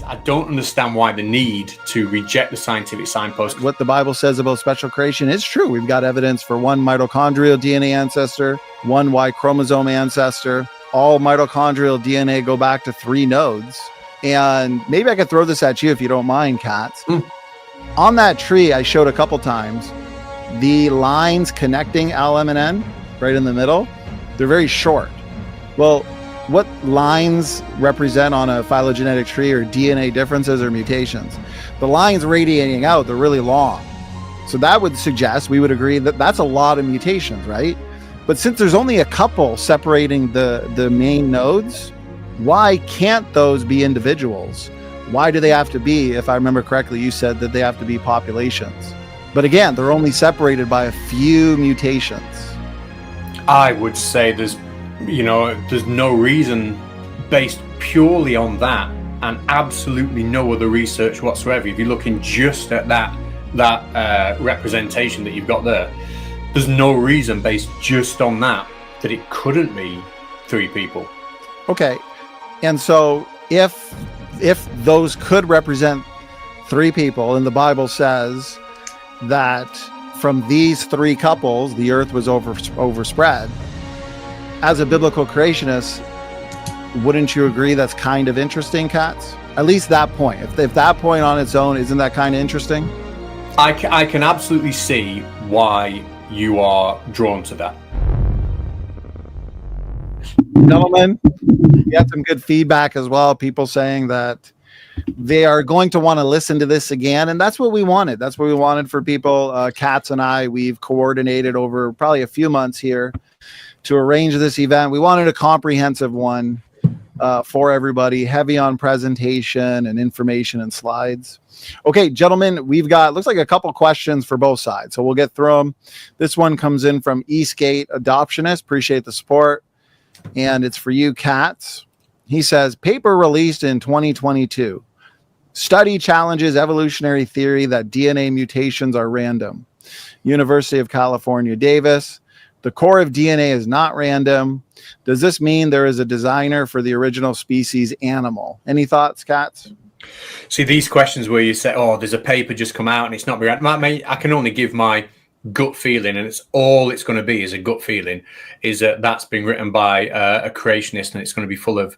I don't understand why the need to reject the scientific signpost. What the Bible says about special creation is true. We've got evidence for one mitochondrial DNA ancestor, one Y chromosome ancestor. All mitochondrial DNA go back to 3 nodes. And maybe I could throw this at you if you don't mind, Catz. On that tree I showed a couple times, the lines connecting L, M, and N right in the middle, they're very short. Well, what lines represent on a phylogenetic tree are DNA differences or mutations. The lines radiating out, they're really long. So that would suggest, we would agree that that's a lot of mutations, right? But since there's only a couple separating the main nodes, why can't those be individuals? Why do they have to be, if I remember correctly, you said that they have to be populations. But again, they're only separated by a few mutations. I would say there's no reason based purely on that and absolutely no other research whatsoever. If you're looking just at that representation that you've got there's no reason based just on that it couldn't be 3 people. Okay. And so if those could represent 3 people, and the Bible says that from these 3 couples, the earth was overspread, as a biblical creationist, wouldn't you agree that's kind of interesting, Catz? At least that point. If that point on its own, isn't that kind of interesting? I can absolutely see why you are drawn to that. Gentlemen, we had some good feedback as well. People saying that they are going to want to listen to this again. And that's what we wanted. That's what we wanted for people. Catz and I, we've coordinated over probably a few months here to arrange this event. We wanted a comprehensive one for everybody, heavy on presentation and information and slides. Okay, gentlemen, we've got, looks like a couple questions for both sides. So we'll get through them. This one comes in from Eastgate Adoptionist. Appreciate the support. And it's for you, Catz. He says, paper released in 2022. Study challenges evolutionary theory that DNA mutations are random. University of California, Davis. The core of DNA is not random. Does this mean there is a designer for the original species animal? Any thoughts, Catz? See, these questions where you say, oh, there's a paper just come out and it's not random. I can only give my gut feeling, and it's all it's going to be is a gut feeling, is that that's been written by a creationist, and it's going to be full of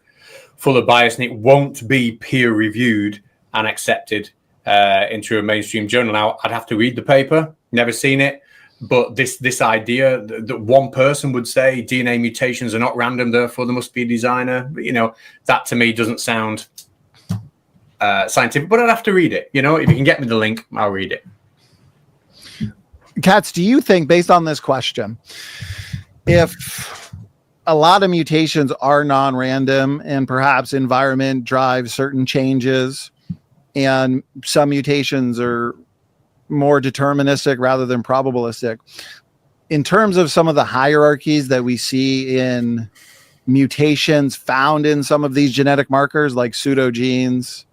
bias, and it won't be peer reviewed and accepted into a mainstream journal. Now, I'd have to read the paper, never seen it, but this idea that one person would say DNA mutations are not random, therefore there must be a designer, that to me doesn't sound scientific, but I'd have to read it. If you can get me the link, I'll read it. Catz, do you think, based on this question, if a lot of mutations are non-random and perhaps environment drives certain changes and some mutations are more deterministic rather than probabilistic, in terms of some of the hierarchies that we see in mutations found in some of these genetic markers like pseudogenes,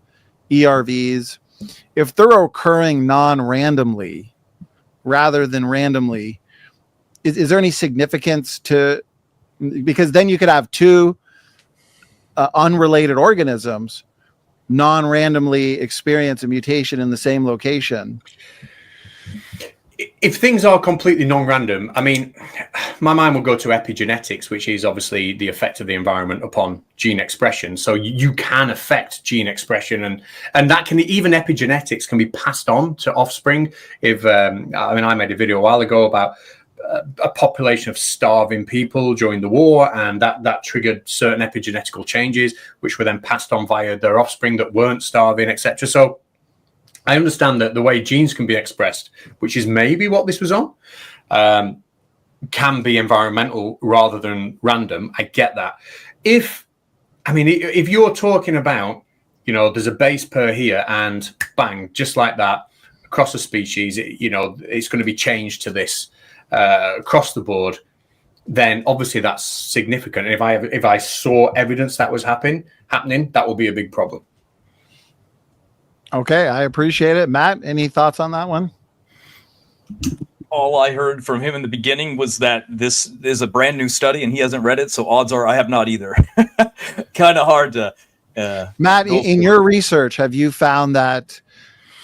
ERVs, if they're occurring non-randomly rather than randomly, is there any significance to, because then you could have 2 unrelated organisms non-randomly experience a mutation in the same location? If things are completely non-random, I mean, my mind will go to epigenetics, which is obviously the effect of the environment upon gene expression. So you can affect gene expression, and that can, even epigenetics can be passed on to offspring. If I made a video a while ago about a population of starving people during the war, and that triggered certain epigenetical changes, which were then passed on via their offspring that weren't starving, etc. So I understand that the way genes can be expressed, which is maybe what this was on, can be environmental rather than random. I get that. If you're talking about, there's a base pair here and bang, just like that, across a species, it's going to be changed to this across the board, then obviously that's significant. And if I saw evidence that was happening, that will be a big problem. Okay, I appreciate it. Matt, any thoughts on that one? All I heard from him in the beginning was that this is a brand new study and he hasn't read it, so odds are I have not either. Kind of hard to Matt, in your research, have you found that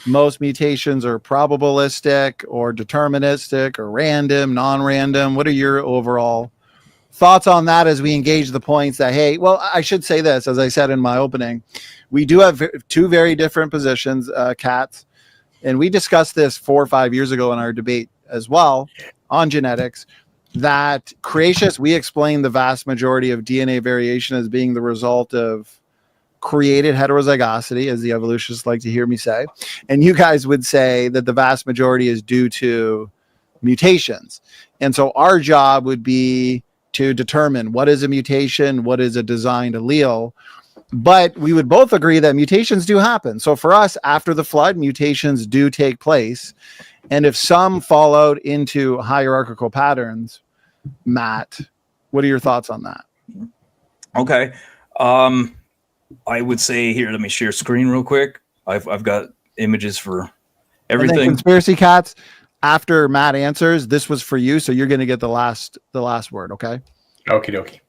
most mutations are probabilistic or deterministic or random, non-random? What are your overall thoughts on that as we engage the points that, hey, well, I should say this, as I said in my opening, we do have two very different positions, Catz, and we discussed this 4 or 5 years ago in our debate as well on genetics, that creationists, we explain the vast majority of DNA variation as being the result of created heterozygosity, as the evolutionists like to hear me say. And you guys would say that the vast majority is due to mutations. And so our job would be to determine what is a mutation, what is a designed allele. But we would both agree that mutations do happen. So for us, after the flood, mutations do take place. And if some fall out into hierarchical patterns, Matt, what are your thoughts on that? Okay. I would say here, let me share screen real quick. I've got images for everything. And then Conspiracy Cats, after Matt answers, this was for you, so you're going to get the last word, okay? Okie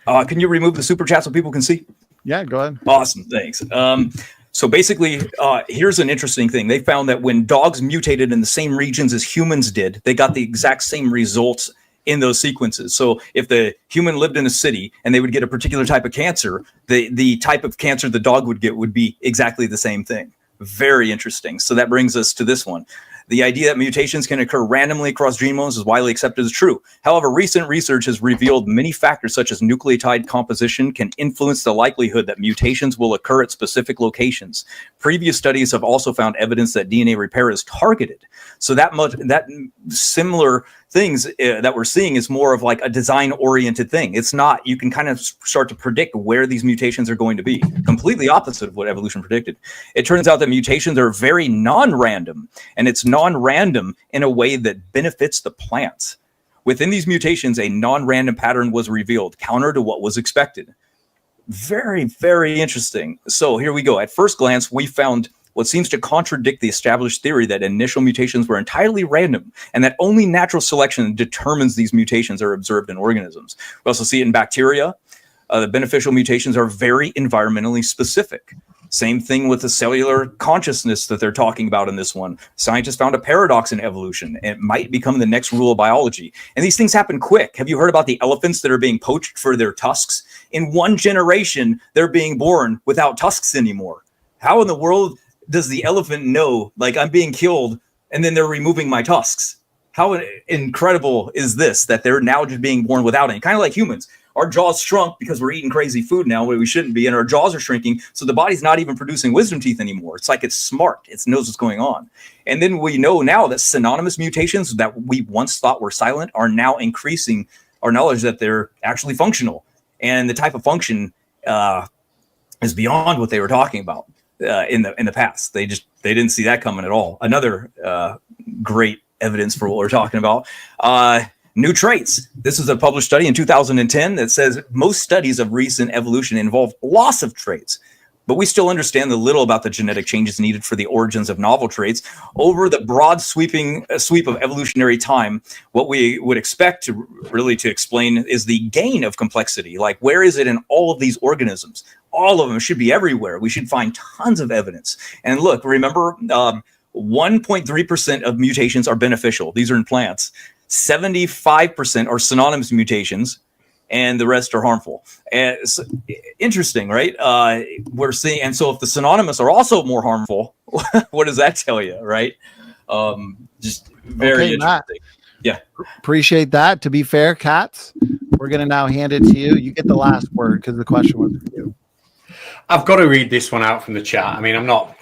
dokie. Can you remove the super chat so people can see? Yeah, go ahead. Awesome, thanks. So basically, here's an interesting thing. They found that when dogs mutated in the same regions as humans did, they got the exact same results in those sequences. So if the human lived in a city and they would get a particular type of cancer, the type of cancer the dog would get would be exactly the same thing. Very interesting. So that brings us to this one. The idea that mutations can occur randomly across genomes is widely accepted as true. However, recent research has revealed many factors such as nucleotide composition can influence the likelihood that mutations will occur at specific locations. Previous studies have also found evidence that DNA repair is targeted. So that similar things that we're seeing is more of like a design-oriented thing. It's not, you can kind of start to predict where these mutations are going to be. Completely opposite of what evolution predicted. It turns out that mutations are very non-random, and it's non-random in a way that benefits the plants. Within these mutations, a non-random pattern was revealed, counter to what was expected. Very, very interesting. So here we go. At first glance, we found what seems to contradict the established theory that initial mutations were entirely random and that only natural selection determines these mutations are observed in organisms. We also see it in bacteria. The beneficial mutations are very environmentally specific. Same thing with the cellular consciousness that they're talking about in this one. Scientists found a paradox in evolution, and it might become the next rule of biology. And these things happen quick. Have you heard about the elephants that are being poached for their tusks? In one generation, they're being born without tusks anymore. How in the world does the elephant know, like, I'm being killed and then they're removing my tusks? How incredible is this, that they're now just being born without any? Kind of like humans. Our jaws shrunk because we're eating crazy food now where we shouldn't be, and our jaws are shrinking, so the body's not even producing wisdom teeth anymore. It's like it's smart. It knows what's going on. And then we know now that synonymous mutations that we once thought were silent are now increasing our knowledge that they're actually functional. And the type of function is beyond what they were talking about in the past. They didn't see that coming at all. Another great evidence for what we're talking about. New traits. This is a published study in 2010 that says most studies of recent evolution involve loss of traits, but we still understand the little about the genetic changes needed for the origins of novel traits. Over the broad sweep of evolutionary time, what we would expect to explain is the gain of complexity. Like, where is it in all of these organisms? All of them should be everywhere. We should find tons of evidence. And look, remember, 1.3% of mutations are beneficial. These are in plants. 75% are synonymous mutations, and the rest are harmful. And it's interesting, right? We're seeing, and so if the synonymous are also more harmful, what does that tell you, right? Just very interesting. Matt, yeah, appreciate that. To be fair, Catz, we're going to now hand it to you. You get the last word because the question was for you. I've got to read this one out from the chat. I mean, I'm not,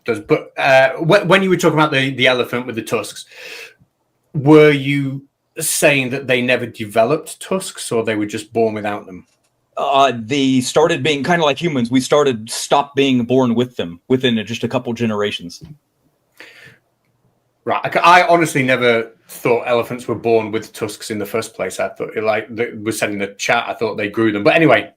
but when you were talking about the elephant with the tusks, were you saying that they never developed tusks, or they were just born without them? They started being kind of like humans. We stopped being born with them within just a couple generations. Right. I honestly never thought elephants were born with tusks in the first place. I thought, like was said in the chat, I thought they grew them. But anyway.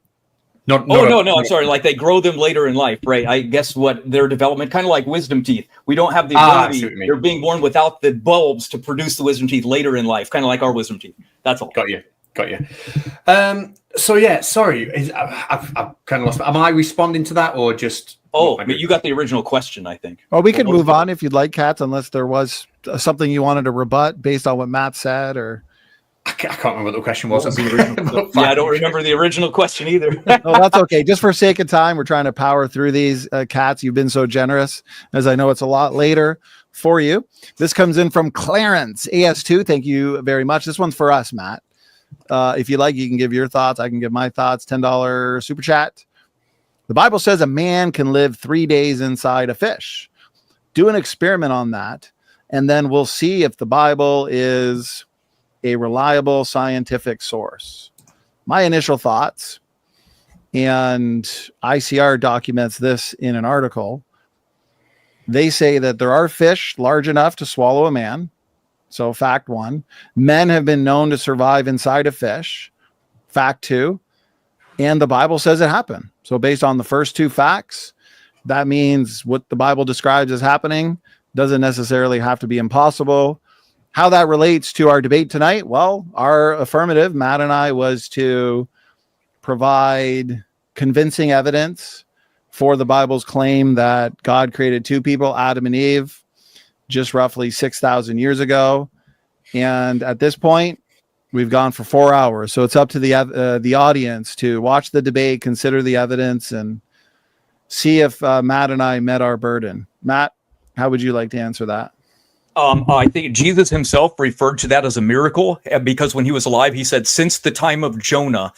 No, I'm sorry. Like, they grow them later in life, right? I guess what their development, kind of like wisdom teeth. We don't have the ability. They're being born without the bulbs to produce the wisdom teeth later in life, kind of like our wisdom teeth. That's all. Got you. Got you. So yeah, sorry, I've kind of lost. Am I responding to that or just? Oh, but you got the original question, I think. Well, we can move on if you'd like, Catz, unless there was something you wanted to rebut based on what Matt said, or. I can't remember what the question was. Yeah, I don't remember the original question either. No, that's okay. Just for sake of time, we're trying to power through these. Catz, you've been so generous, as I know it's a lot later for you. This comes in from Clarence AS2. Thank you very much. This one's for us, Matt. If you like, you can give your thoughts. I can give my thoughts. $10 super chat. The Bible says a man can live 3 days inside a fish. Do an experiment on that, and then we'll see if the Bible is a reliable scientific source. My initial thoughts, and ICR documents this in an article, they say that there are fish large enough to swallow a man. So fact one, men have been known to survive inside a fish. Fact two, and the Bible says it happened. So based on the first two facts, that means what the Bible describes as happening doesn't necessarily have to be impossible. How that relates to our debate tonight? Well, our affirmative, Matt and I, was to provide convincing evidence for the Bible's claim that God created two people, Adam and Eve, just roughly 6,000 years ago. And at this point, we've gone for 4 hours. So it's up to the audience to watch the debate, consider the evidence, and see if Matt and I met our burden. Matt, how would you like to answer that? I think Jesus himself referred to that as a miracle, because when he was alive, he said, since the time of Jonah,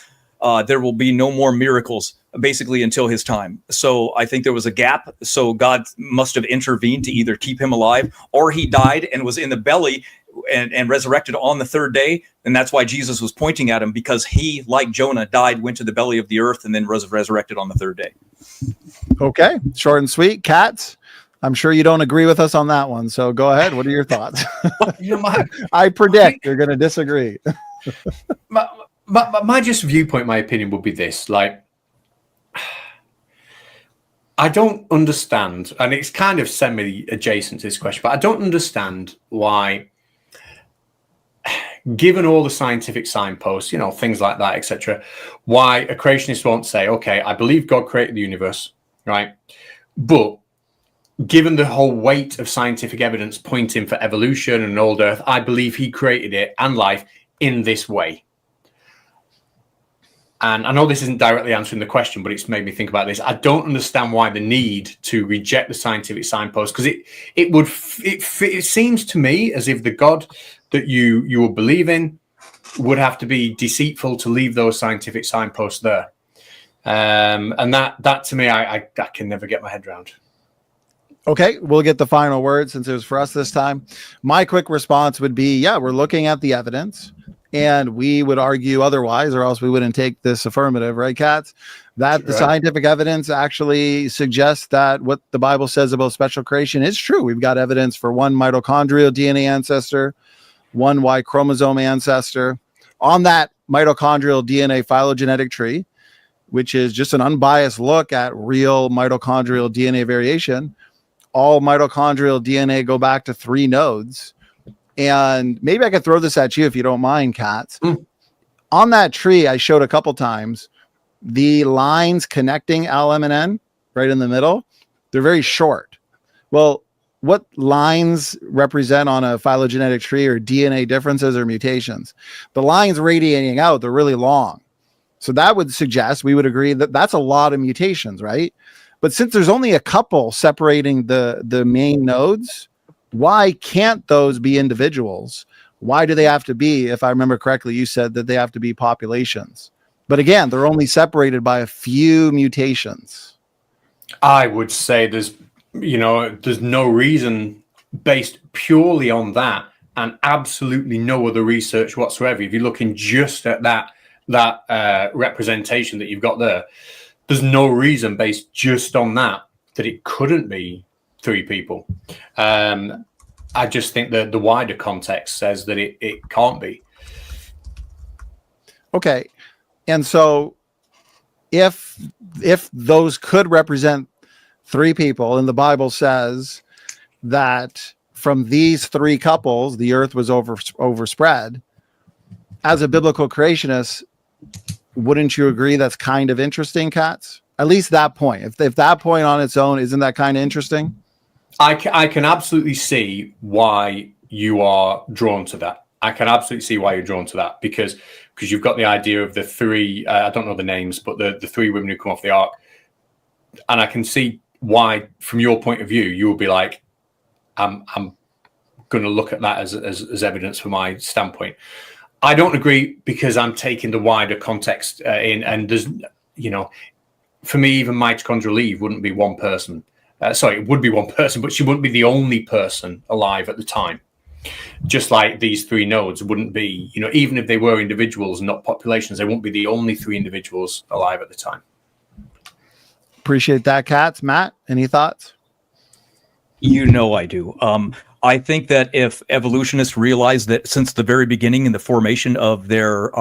there will be no more miracles, basically until his time. So I think there was a gap. So God must have intervened to either keep him alive, or he died and was in the belly and resurrected on the third day. And that's why Jesus was pointing at him, because he, like Jonah, died, went to the belly of the earth, and then was resurrected on the third day. Okay, short and sweet. Catz, I'm sure you don't agree with us on that one. So go ahead. What are your thoughts? I predict you're going to disagree. my just viewpoint, my opinion would be this. Like, I don't understand, and it's kind of semi-adjacent to this question, but I don't understand why, given all the scientific signposts, you know, things like that, etc., why a creationist won't say, okay, I believe God created the universe, right? But given the whole weight of scientific evidence pointing for evolution and old Earth, I believe he created it and life in this way. And I know this isn't directly answering the question, but it's made me think about this. I don't understand why the need to reject the scientific signpost, because it seems to me as if the God that you will believe in would have to be deceitful to leave those scientific signposts there. And that to me, I can never get my head around. Okay, we'll get the final word since it was for us this time. My quick response would be, yeah, we're looking at the evidence, and we would argue otherwise, or else we wouldn't take this affirmative, right, Catz? That the scientific evidence actually suggests that what the Bible says about special creation is true. We've got evidence for one mitochondrial DNA ancestor, one Y chromosome ancestor. On that mitochondrial DNA phylogenetic tree, which is just an unbiased look at real mitochondrial DNA variation, all mitochondrial DNA go back to 3 nodes. And maybe I could throw this at you if you don't mind, Catz. On that tree, I showed a couple times the lines connecting LM and N right in the middle. They're very short. Well, what lines represent on a phylogenetic tree are DNA differences or mutations. The lines radiating out, they're really long. So that would suggest, we would agree that that's a lot of mutations, right? But since there's only a couple separating the main nodes, why can't those be individuals? Why do they have to be, if I remember correctly, you said that they have to be populations. But again, they're only separated by a few mutations. I would say there's no reason based purely on that and absolutely no other research whatsoever. If you're looking just at that representation that you've got there, there's no reason based just on that it couldn't be 3 people. I just think that the wider context says that it can't be. Okay. And so if those could represent 3 people, and the Bible says that from these 3 couples, the earth was overspread, as a biblical creationist, wouldn't you agree that's kind of interesting, Catz? At least that point. If that point on its own, isn't that kind of interesting? I can absolutely see why you are drawn to that. I can absolutely see why you're drawn to that because you've got the idea of the three, I don't know the names, but the three women who come off the ark. And I can see why, from your point of view, you will be like, I'm going to look at that as evidence from my standpoint. I don't agree because I'm taking the wider context in, and there's, for me, even mitochondrial Eve wouldn't be one person. It would be one person, but she wouldn't be the only person alive at the time. Just like these three nodes wouldn't be, even if they were individuals, not populations, they wouldn't be the only three individuals alive at the time. Appreciate that, Catz. Matt, any thoughts? I do. I think that if evolutionists realized that since the very beginning in the formation of their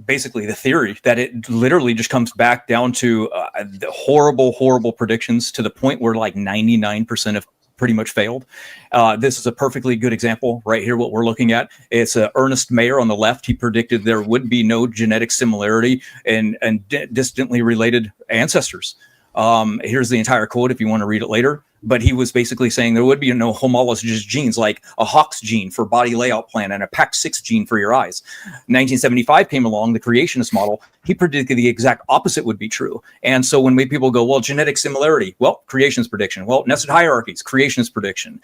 basically the theory, that it literally just comes back down to the horrible predictions to the point where like 99% of pretty much failed. This is a perfectly good example right here. What we're looking at, it's Ernest Mayr on the left. He predicted there would be no genetic similarity and distantly related ancestors. Here's the entire quote if you want to read it later. But he was basically saying there would be no homologous genes like a Hox gene for body layout plan and a PAX6 gene for your eyes. 1975 came along, the creationist model. He predicted the exact opposite would be true. And so when people go, well, genetic similarity, well, creationist prediction. Well, nested hierarchies, creationist prediction.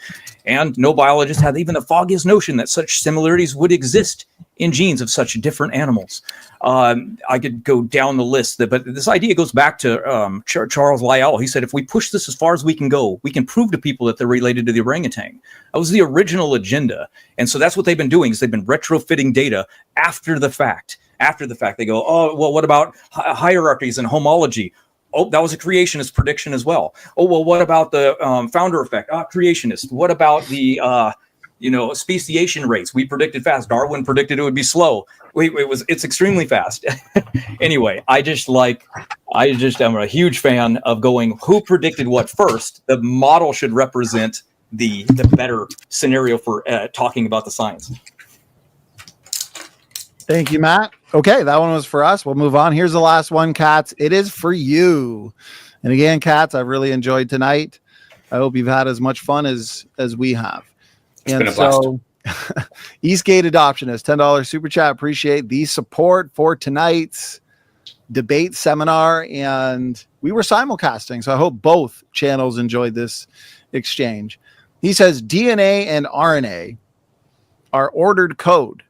And no biologist had even the foggiest notion that such similarities would exist in genes of such different animals. I could go down the list, but this idea goes back to Charles Lyell. He said, if we push this as far as we can go, we can prove to people that they're related to the orangutan. That was the original agenda. And so that's what they've been doing, is they've been retrofitting data after the fact. After the fact, they go, oh, well, what about hierarchies and homology? Oh, that was a creationist prediction as well. Oh, well, what about the founder effect? Creationist. What about the speciation rates? We predicted fast. Darwin predicted it would be slow. It's extremely fast. Anyway, I just am a huge fan of going, who predicted what first? The model should represent the better scenario for talking about the science. Thank you, Matt. Okay, that one was for us. We'll move on. Here's the last one, Catz. It is for you. And again, Catz, I've really enjoyed tonight. I hope you've had as much fun as we have. It's been a blast. Eastgate Adoptionist, $10 super chat. Appreciate the support for tonight's debate seminar. And we were simulcasting, so I hope both channels enjoyed this exchange. He says DNA and RNA are ordered code.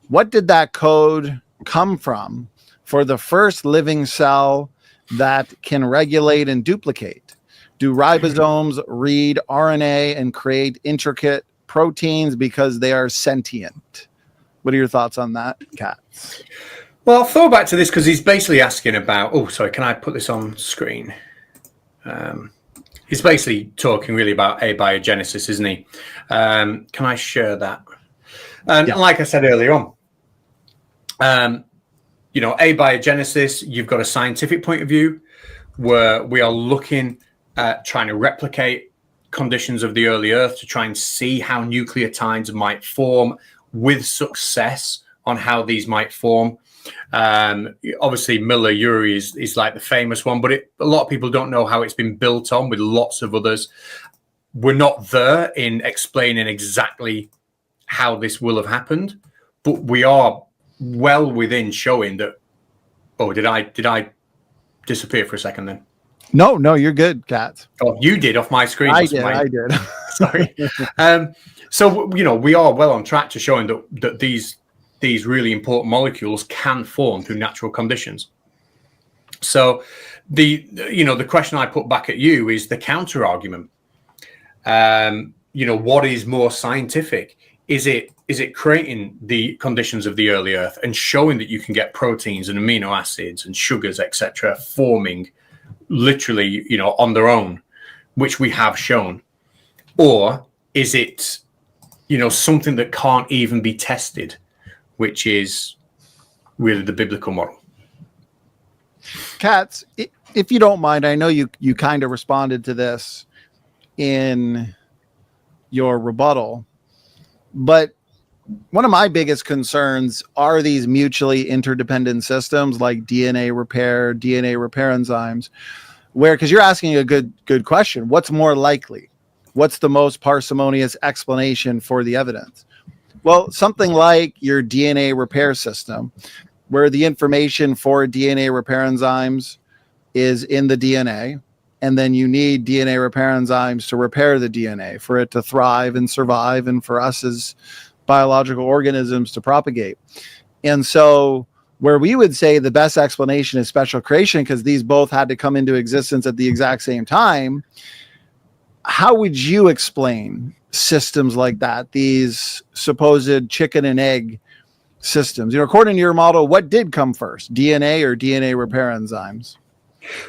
What did that code come from for the first living cell that can regulate and duplicate? Do ribosomes read RNA and create intricate proteins because they are sentient? What are your thoughts on that, Catz? Well, I'll throw back to this because he's basically asking about, can I put this on screen? He's basically talking really about abiogenesis, isn't he? Can I share that? And like I said earlier on, abiogenesis, you've got a scientific point of view where we are looking at trying to replicate conditions of the early Earth to try and see how nucleotides might form with success on how these might form. Obviously, Miller-Urey is like the famous one, but a lot of people don't know how it's been built on with lots of others. We're not there in explaining exactly how this will have happened, but we are well within showing that. Oh, did I disappear for a second then? No, you're good, Catz. Oh, you did off my screen. I did. Sorry. So we are well on track to showing that these really important molecules can form through natural conditions. So the question I put back at you is the counter argument. What is more scientific? Is it creating the conditions of the early Earth and showing that you can get proteins and amino acids and sugars, etc., forming literally, on their own, which we have shown? Or is it, something that can't even be tested, which is really the biblical model? Catz, if you don't mind, I know you kind of responded to this in your rebuttal, but one of my biggest concerns are these mutually interdependent systems like DNA repair enzymes, where, because you're asking a good question, what's more likely? What's the most parsimonious explanation for the evidence? Well, something like your DNA repair system, where the information for DNA repair enzymes is in the DNA, and then you need DNA repair enzymes to repair the DNA for it to thrive and survive, and for us as biological organisms to propagate. And so where we would say the best explanation is special creation, because these both had to come into existence at the exact same time, how would you explain systems like that, these supposed chicken and egg systems? According to your model, what did come first, DNA or DNA repair enzymes?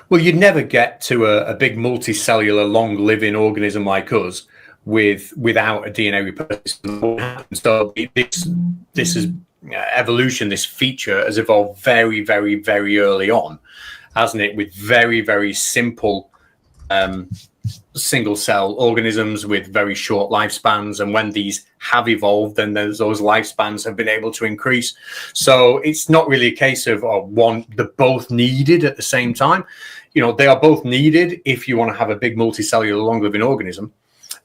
Well, you'd never get to a big multicellular, long-living organism like us without a DNA repair system. So this is evolution. This feature has evolved very, very, very early on, hasn't it? With very, very simple single cell organisms with very short lifespans, and when these have evolved, then those lifespans have been able to increase. So it's not really a case of they're both needed at the same time. They are both needed if you want to have a big multicellular long living organism.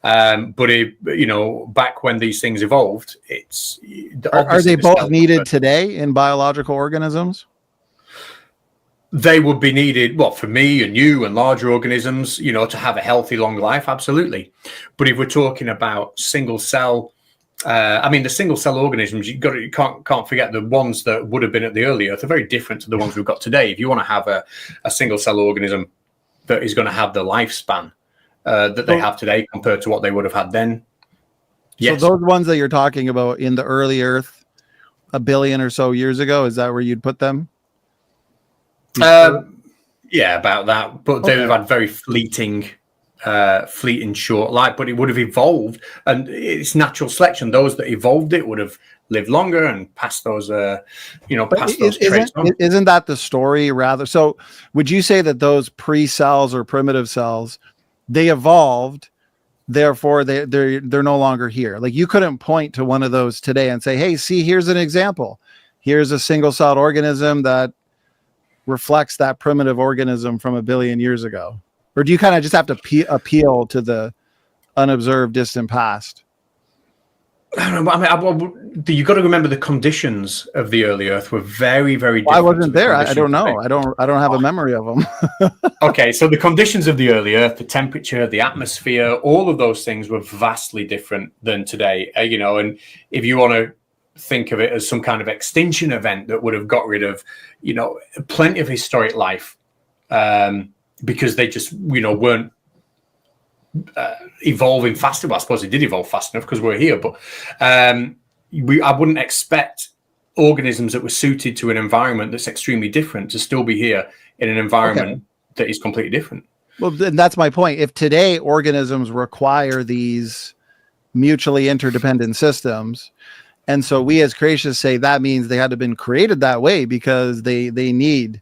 But back when these things evolved, are they both needed today in biological organisms? They would be needed, for me and you and larger organisms, to have a healthy, long life, absolutely. But if we're talking about single cell, the single cell organisms, you can't forget the ones that would have been at the early Earth are very different to the ones we've got today. If you want to have a single cell organism that is going to have the lifespan that they have today compared to what they would have had then. Yes. So those ones that you're talking about in the early Earth, 1 billion or so years ago, is that where you'd put them? Yeah, about that. But they would have had very fleeting short life, but it would have evolved, and it's natural selection. Those that evolved it would have lived longer and passed those, passed those traits on. Isn't that the story rather? So would you say that those pre-cells or primitive cells, they evolved, therefore they're no longer here? Like, you couldn't point to one of those today and say, hey, see, here's an example. Here's a single-celled organism that reflects that primitive organism from 1 billion years ago? Or do you kind of just have to appeal to the unobserved distant past? I don't know. You got to remember the conditions of the early Earth were very, very different. I wasn't there. I don't know. I don't have a memory of them. Okay, so the conditions of the early Earth, the temperature, the atmosphere, all of those things were vastly different than today. And if you want to think of it as some kind of extinction event that would have got rid of, plenty of historic life, because they just, weren't evolving fast enough. Well, I suppose they did evolve fast enough because we're here, but I wouldn't expect organisms that were suited to an environment that's extremely different to still be here in an environment that is completely different. Well, then that's my point. If today organisms require these mutually interdependent systems, and so we as creationists say that means they had to have been created that way because they need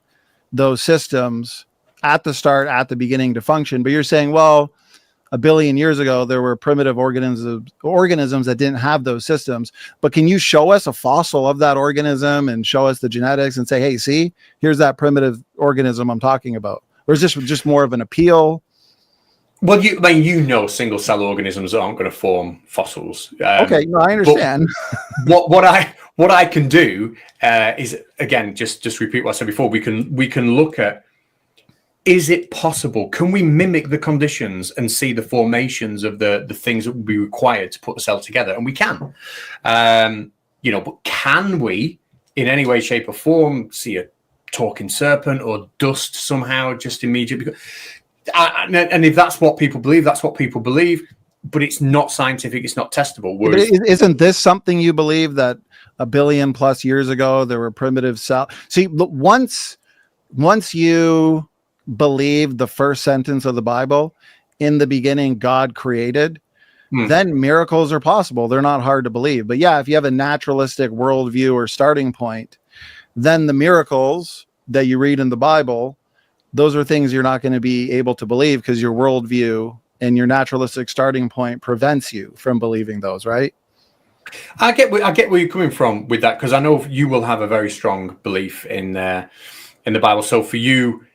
those systems at the start, at the beginning to function. But you're saying, well, 1 billion years ago, there were primitive organisms that didn't have those systems. But can you show us a fossil of that organism and show us the genetics and say, hey, see, here's that primitive organism I'm talking about? Or is this just more of an appeal? Well, single cell organisms aren't going to form fossils. Okay, no, I understand. What I can do is, again, just repeat what I said before. We can look at, is it possible? Can we mimic the conditions and see the formations of the things that would be required to put the cell together? And we can. But can we, in any way, shape, or form, see a talking serpent or dust somehow just immediately? And if that's what people believe, that's what people believe. But it's not scientific. It's not testable. Isn't this something you believe, that 1 billion plus years ago there were primitive cells? See, once you believe the first sentence of the Bible, in the beginning God created, then miracles are possible. They're not hard to believe. But yeah, if you have a naturalistic worldview or starting point, then the miracles that you read in the Bible, those are things you're not going to be able to believe because your worldview and your naturalistic starting point prevents you from believing those, right? I get where you're coming from with that, because I know you will have a very strong belief in the Bible. So for you,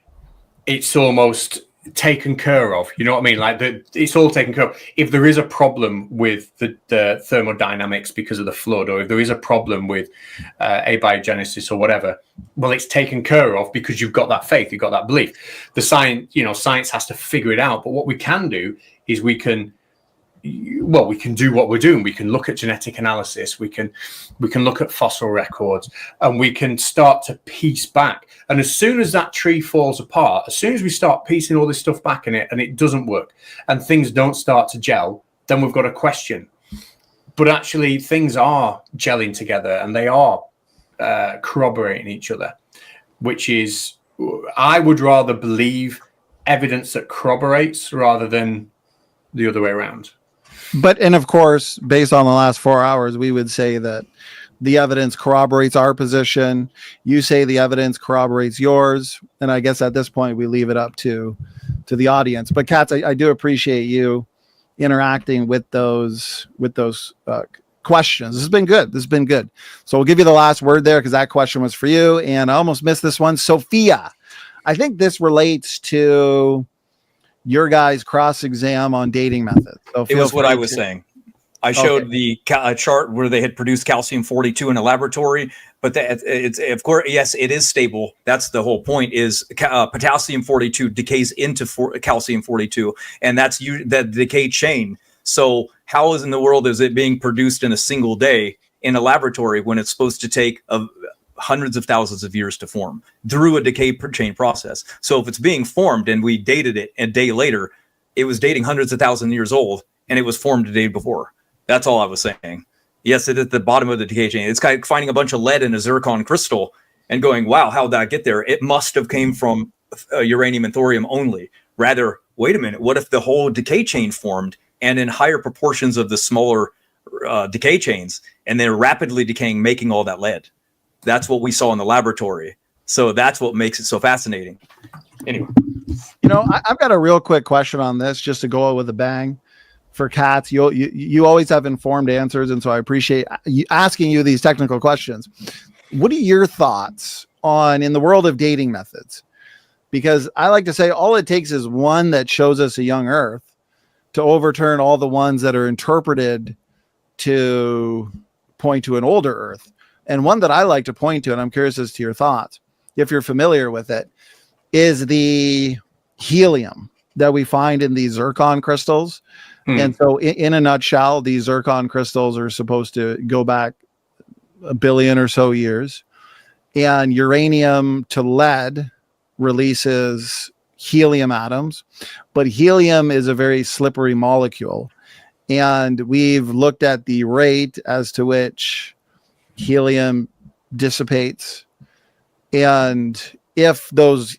it's almost taken care of. You know what I mean? Like it's all taken care of. If there is a problem with the thermodynamics because of the flood, or if there is a problem with abiogenesis or whatever, well, it's taken care of because you've got that faith, you've got that belief. The science has to figure it out. But what we can do is we can do what we're doing. We can look at genetic analysis. We can look at fossil records, and we can start to piece back. And as soon as that tree falls apart, as soon as we start piecing all this stuff back in it, and it doesn't work, and things don't start to gel, then we've got a question. But actually, things are gelling together, and they are corroborating each other, which is, I would rather believe evidence that corroborates rather than the other way around. But, and of course, based on the last 4 hours, we would say that the evidence corroborates our position. You say the evidence corroborates yours. And I guess at this point, we leave it up to the audience. But Catz, I do appreciate you interacting with those questions. This has been good. So we'll give you the last word there, because that question was for you. And I almost missed this one. Sophia, I think this relates to your guys' cross-exam on dating methods. So it was what I was saying. I showed the chart where they had produced calcium-42 in a laboratory, but it's of course, yes, it is stable. That's the whole point, is potassium-42 decays into calcium-42, and that's the decay chain. So how in the world is it being produced in a single day in a laboratory when it's supposed to take hundreds of thousands of years to form through a decay chain process? So if it's being formed and we dated it a day later, it was dating hundreds of thousands of years old, and it was formed a day before. That's all I was saying. Yes, it is at the bottom of the decay chain. It's kind of finding a bunch of lead in a zircon crystal and going, wow, how'd that get there? It must have came from uranium and thorium only. Rather, wait a minute, what if the whole decay chain formed and in higher proportions of the smaller decay chains, and they're rapidly decaying, making all that lead? That's what we saw in the laboratory. So that's what makes it so fascinating. Anyway. I've got a real quick question on this, just to go out with a bang. For Catz, you always have informed answers, and so I appreciate asking you these technical questions. What are your thoughts on, in the world of dating methods? Because I like to say all it takes is one that shows us a young Earth to overturn all the ones that are interpreted to point to an older Earth. And one that I like to point to, and I'm curious as to your thoughts, if you're familiar with it, is the helium that we find in these zircon crystals. And so in a nutshell, these zircon crystals are supposed to go back 1 billion or so years, and uranium to lead releases helium atoms, but helium is a very slippery molecule. And we've looked at the rate as to which helium dissipates. And if those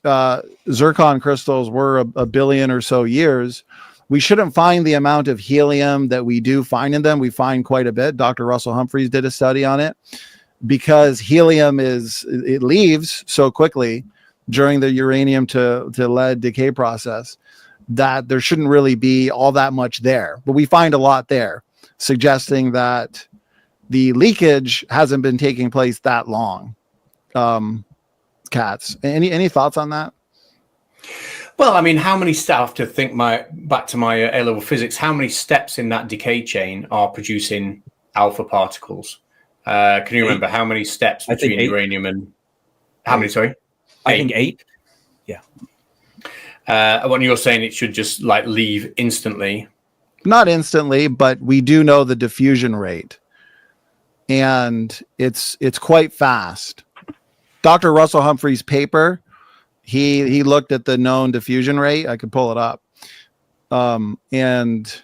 zircon crystals were 1 billion or so years, we shouldn't find the amount of helium that we do find in them. We find quite a bit. Dr. Russell Humphreys did a study on it, because helium it leaves so quickly during the uranium to lead decay process that there shouldn't really be all that much there. But we find a lot there, suggesting that the leakage hasn't been taking place that long. Catz, any thoughts on that? Well, I mean, how many steps, I have to think back to my A-level physics, how many steps in that decay chain are producing alpha particles? Can you remember how many steps between uranium and, how many, sorry? I think 8. Yeah. When you're saying it should just like leave instantly. Not instantly, but we do know the diffusion rate, and it's quite fast. Dr. Russell Humphreys' paper, he looked at the known diffusion rate. I could pull it up. And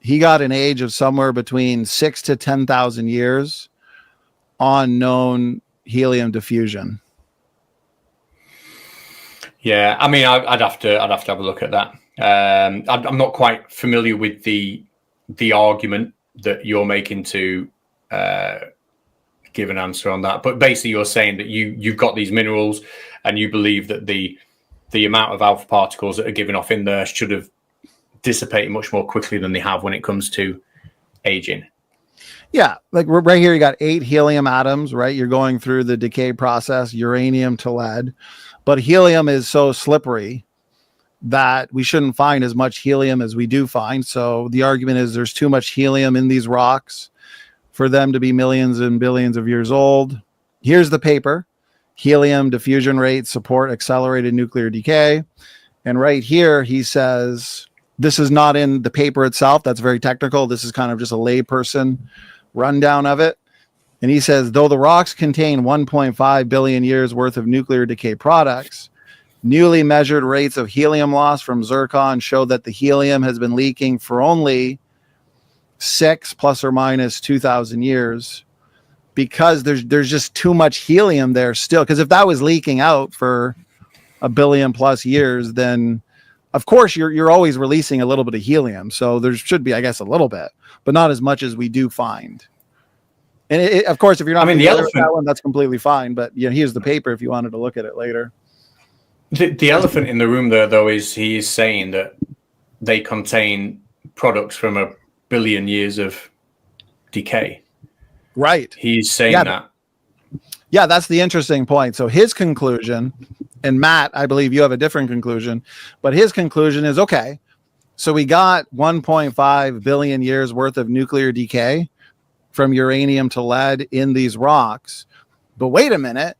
he got an age of somewhere between 6,000 to 10,000 years on known helium diffusion. Yeah, I mean, I'd have to have a look at that. I'm not quite familiar with the argument that you're making to give an answer on that, but basically you're saying that you've got these minerals, and you believe that the amount of alpha particles that are given off in there should have dissipated much more quickly than they have when it comes to aging. Yeah, like right here, you got 8 helium atoms, right? You're going through the decay process, uranium to lead, but helium is so slippery that we shouldn't find as much helium as we do find. So the argument is there's too much helium in these rocks for them to be millions and billions of years old. Here's the paper. Helium diffusion rates support accelerated nuclear decay. And right here, he says, this is not in the paper itself. That's very technical. This is kind of just a layperson rundown of it. And he says, though the rocks contain 1.5 billion years worth of nuclear decay products, newly measured rates of helium loss from zircon show that the helium has been leaking for only 6 plus or minus 2,000 years, because there's just too much helium there still. Because if that was leaking out for a billion plus years, then of course you're always releasing a little bit of helium. So there should be, I guess, a little bit, but not as much as we do find. And of course, if you're not, the elephant, that one, that's completely fine. But here's the paper if you wanted to look at it later. The elephant in the room there, though, is he is saying that they contain products from a billion years of decay. Right. He's saying that. Yeah, that's the interesting point. So his conclusion, and Matt, I believe you have a different conclusion, but his conclusion is, okay, so we got 1.5 billion years worth of nuclear decay from uranium to lead in these rocks. But wait a minute,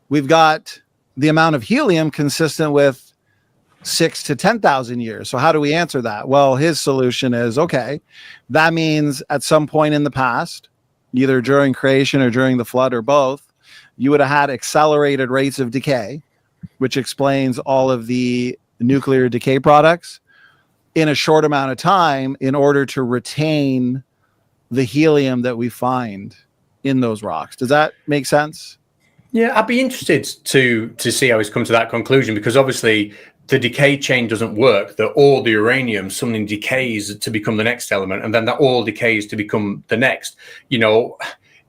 we've got the amount of helium consistent with 6 to 10,000 years. So how do we answer that? Well, his solution is, okay, that means at some point in the past, either during creation or during the flood or both, you would have had accelerated rates of decay, which explains all of the nuclear decay products in a short amount of time in order to retain the helium that we find in those rocks. Does that make sense? Yeah, I'd be interested to see how he's come to that conclusion, because obviously the decay chain doesn't work. That all the uranium, something decays to become the next element, and then that all decays to become the next.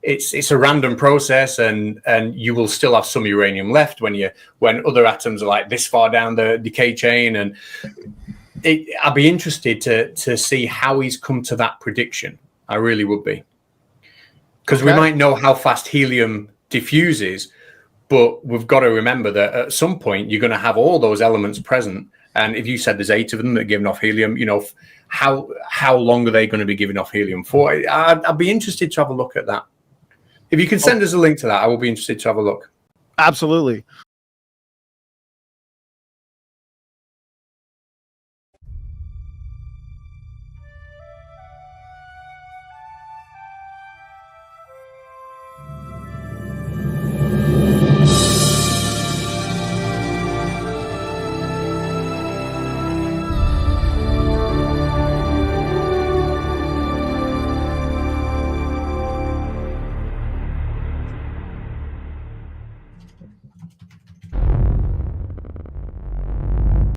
It's a random process, and you will still have some uranium left when other atoms are like this far down the decay chain. And I'd be interested to see how he's come to that prediction. I really would be, because we might know how fast helium diffuses, but we've got to remember that at some point you're going to have all those elements present. And if you said there's 8 of them that are giving off helium, how long are they going to be giving off helium for? I'd be interested to have a look at that. If you can send us a link to that, I will be interested to have a look. Absolutely.